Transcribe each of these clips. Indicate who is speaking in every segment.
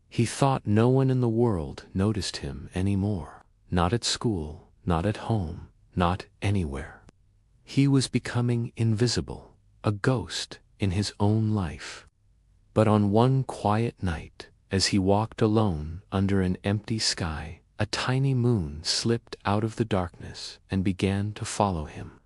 Speaker 1: He thought no one in the world noticed him anymore. Not at school, not at home, not anywhere. He was becoming invisible, a ghost in his own life. But on one quiet night, as he walked alone under an empty sky, a tiny moon slipped out of the darkness and began to follow him.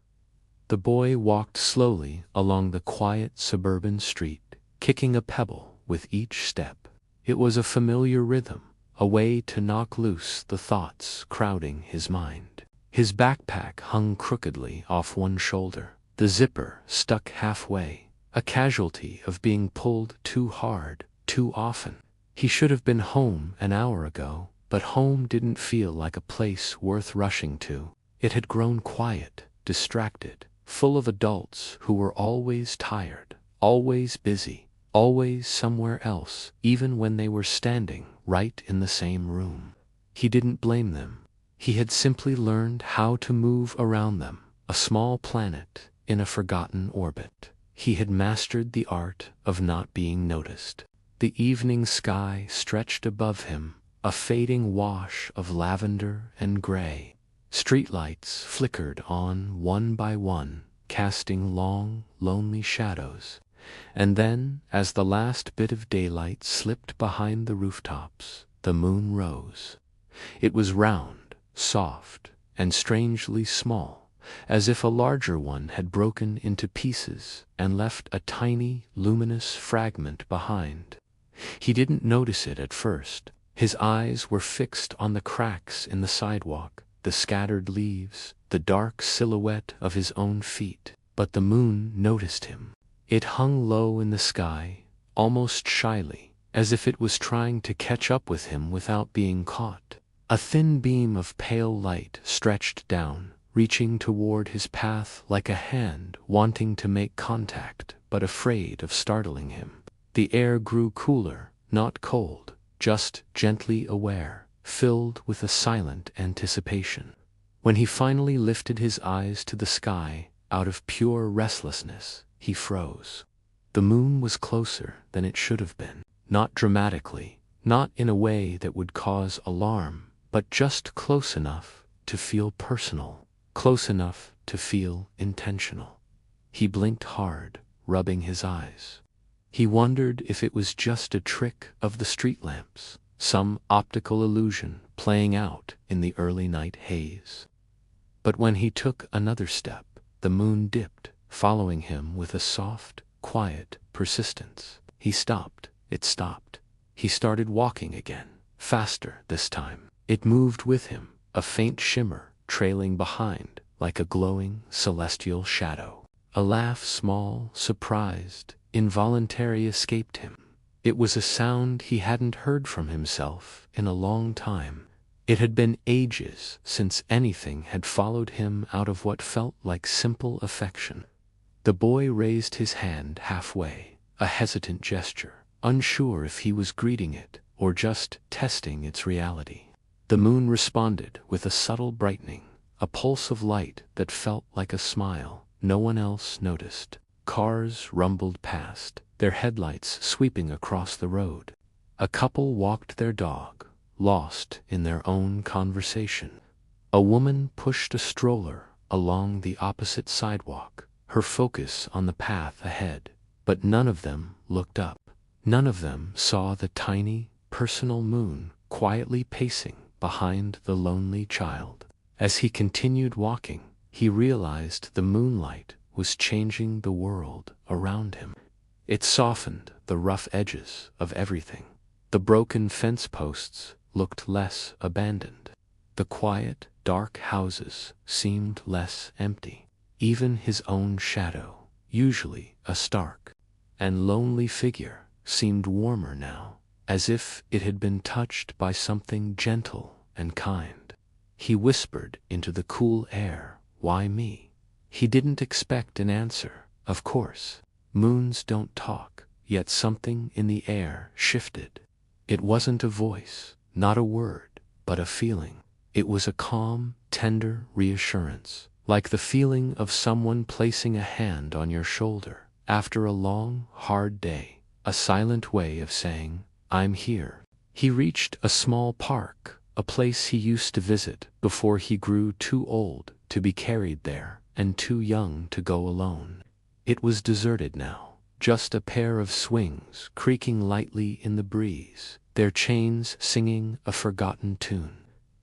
Speaker 1: The boy walked slowly along the quiet suburban street, kicking a pebble with each step. It was a familiar rhythm, a way to knock loose the thoughts crowding his mind. His backpack hung crookedly off one shoulder, the zipper stuck halfway, a casualty of being pulled too hard, too often. He should have been home an hour ago, but home didn't feel like a place worth rushing to. It had grown quiet, distracted, full of adults who were always tired, always busy, always somewhere else, even when they were standing right in the same room. He didn't blame them. He had simply learned how to move around them, a small planet in a forgotten orbit. He had mastered the art of not being noticed. The evening sky stretched above him, a fading wash of lavender and gray. Streetlights flickered on one by one, casting long, lonely shadows. And then, as the last bit of daylight slipped behind the rooftops, the moon rose. It was round, soft, and strangely small, as if a larger one had broken into pieces and left a tiny, luminous fragment behind. He didn't notice it at first. His eyes were fixed on the cracks in the sidewalk, the scattered leaves, the dark silhouette of his own feet. But the moon noticed him. It hung low in the sky, almost shyly, as if it was trying to catch up with him without being caught. A thin beam of pale light stretched down, reaching toward his path like a hand wanting to make contact but afraid of startling him. The air grew cooler, not cold, just gently aware, filled with a silent anticipation. When he finally lifted his eyes to the sky, out of pure restlessness, he froze. The moon was closer than it should have been. Not dramatically, not in a way that would cause alarm, but just close enough to feel personal, close enough to feel intentional. He blinked hard, rubbing his eyes. He wondered if it was just a trick of the street lamps, some optical illusion playing out in the early night haze. But when he took another step, the moon dipped, following him with a soft, quiet persistence. He stopped. It stopped. He started walking again, faster this time. It moved with him, a faint shimmer trailing behind, like a glowing celestial shadow. A laugh, small, surprised, involuntary, escaped him. It was a sound he hadn't heard from himself in a long time. It had been ages since anything had followed him out of what felt like simple affection. The boy raised his hand halfway, a hesitant gesture, unsure if he was greeting it or just testing its reality. The moon responded with a subtle brightening, a pulse of light that felt like a smile. No one else noticed. Cars rumbled past, their headlights sweeping across the road. A couple walked their dog, lost in their own conversation. A woman pushed a stroller along the opposite sidewalk, her focus on the path ahead. But none of them looked up. None of them saw the tiny, personal moon quietly pacing behind the lonely child. As he continued walking, he realized the moonlight was changing the world around him. It softened the rough edges of everything. The broken fence posts looked less abandoned. The quiet, dark houses seemed less empty. Even his own shadow, usually a stark and lonely figure, seemed warmer now, as if it had been touched by something gentle and kind. He whispered into the cool air, "Why me?" He didn't expect an answer, of course. Moons don't talk, yet something in the air shifted. It wasn't a voice, not a word, but a feeling. It was a calm, tender reassurance, like the feeling of someone placing a hand on your shoulder after a long, hard day, a silent way of saying, "I'm here." He reached a small park, a place he used to visit before he grew too old to be carried there and too young to go alone. It was deserted now, just a pair of swings creaking lightly in the breeze, their chains singing a forgotten tune.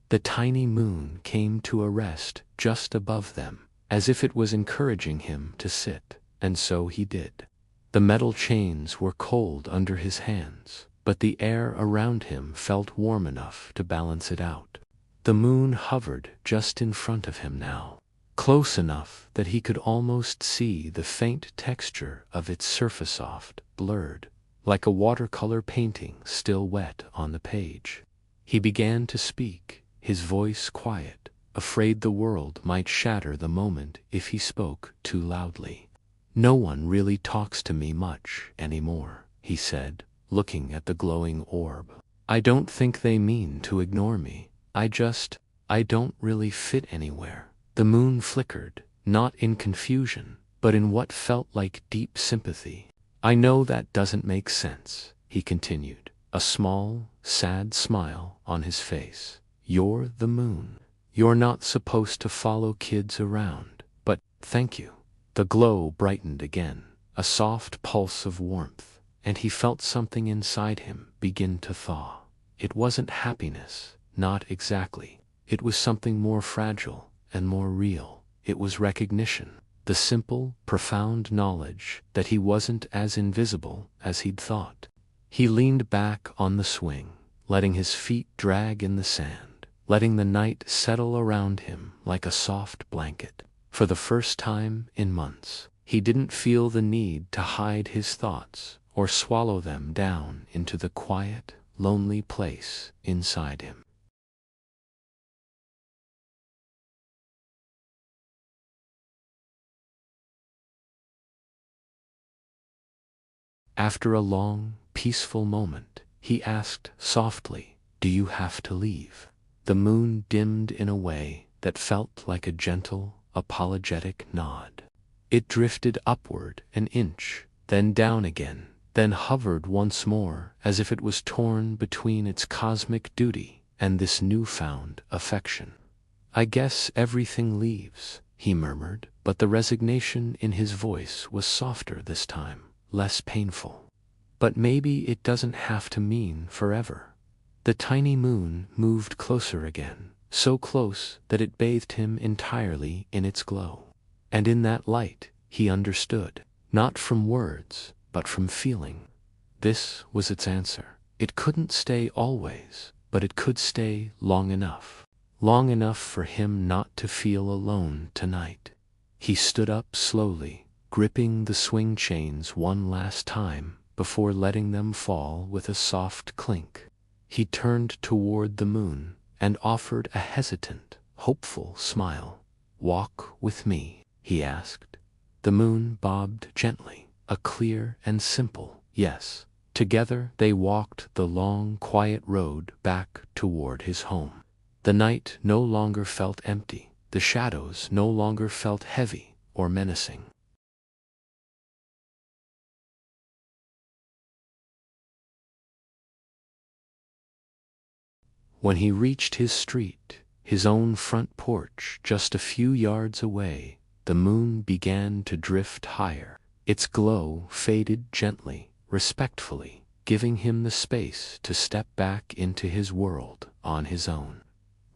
Speaker 1: The tiny moon came to a rest just above them, as if it was encouraging him to sit, and so he did. The metal chains were cold under his hands, but the air around him felt warm enough to balance it out. The moon hovered just in front of him now, close enough that he could almost see the faint texture of its surface, soft, blurred, like a watercolor painting still wet on the page. He began to speak, his voice quiet, afraid the world might shatter the moment if he spoke too loudly. "No one really talks to me much anymore," he said, looking at the glowing orb. "I don't think they mean to ignore me. I don't really fit anywhere." The moon flickered, not in confusion, but in what felt like deep sympathy. "I know that doesn't make sense," he continued, a small, sad smile on his face. "You're the moon. You're not supposed to follow kids around, but thank you." The glow brightened again, a soft pulse of warmth, and he felt something inside him begin to thaw. It wasn't happiness, not exactly. It was something more fragile and more real. It was recognition, the simple, profound knowledge that he wasn't as invisible as he'd thought. He leaned back on the swing, letting his feet drag in the sand, letting the night settle around him like a soft blanket. For the first time in months, he didn't feel the need to hide his thoughts or swallow them down into the quiet, lonely place inside him. After a long, peaceful moment, he asked softly, "Do you have to leave?" The moon dimmed in a way that felt like a gentle, apologetic nod. It drifted upward an inch, then down again, then hovered once more as if it was torn between its cosmic duty and this newfound affection. "I guess everything leaves," he murmured, but the resignation in his voice was softer this time, less painful. "But maybe it doesn't have to mean forever." The tiny moon moved closer again, so close that it bathed him entirely in its glow. And in that light, he understood, not from words, but from feeling. This was its answer. It couldn't stay always, but it could stay long enough. Long enough for him not to feel alone tonight. He stood up slowly, gripping the swing chains one last time before letting them fall with a soft clink. He turned toward the moon and offered a hesitant, hopeful smile. "Walk with me?" he asked. The moon bobbed gently, a clear and simple yes. Together they walked the long, quiet road back toward his home. The night no longer felt empty. The shadows no longer felt heavy or menacing. When he reached his street, his own front porch just a few yards away, the moon began to drift higher. Its glow faded gently, respectfully, giving him the space to step back into his world on his own.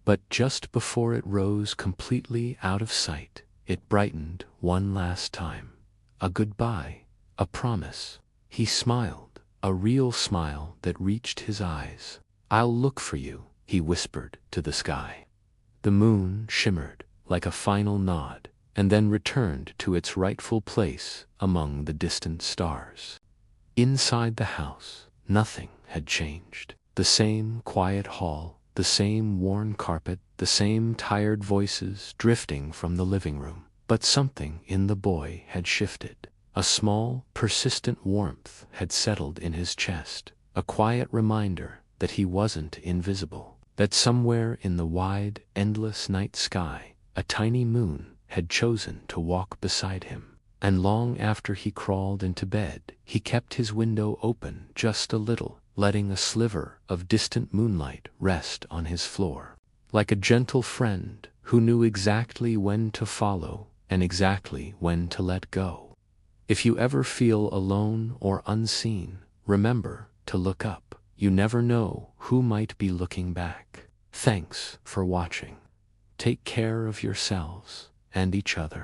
Speaker 1: But just before it rose completely out of sight, it brightened one last time. A goodbye, a promise. He smiled, a real smile that reached his eyes. "I'll look for you," he whispered to the sky. The moon shimmered like a final nod, and then returned to its rightful place among the distant stars. Inside the house, nothing had changed. The same quiet hall, the same worn carpet, the same tired voices drifting from the living room. But something in the boy had shifted. A small, persistent warmth had settled in his chest, a quiet reminder that he wasn't invisible, that somewhere in the wide, endless night sky, a tiny moon had chosen to walk beside him. And long after he crawled into bed, he kept his window open just a little, letting a sliver of distant moonlight rest on his floor. Like a gentle friend who knew exactly when to follow and exactly when to let go. If you ever feel alone or unseen, remember to look up. You never know who might be looking back. Thanks for watching. Take care of yourselves and each other.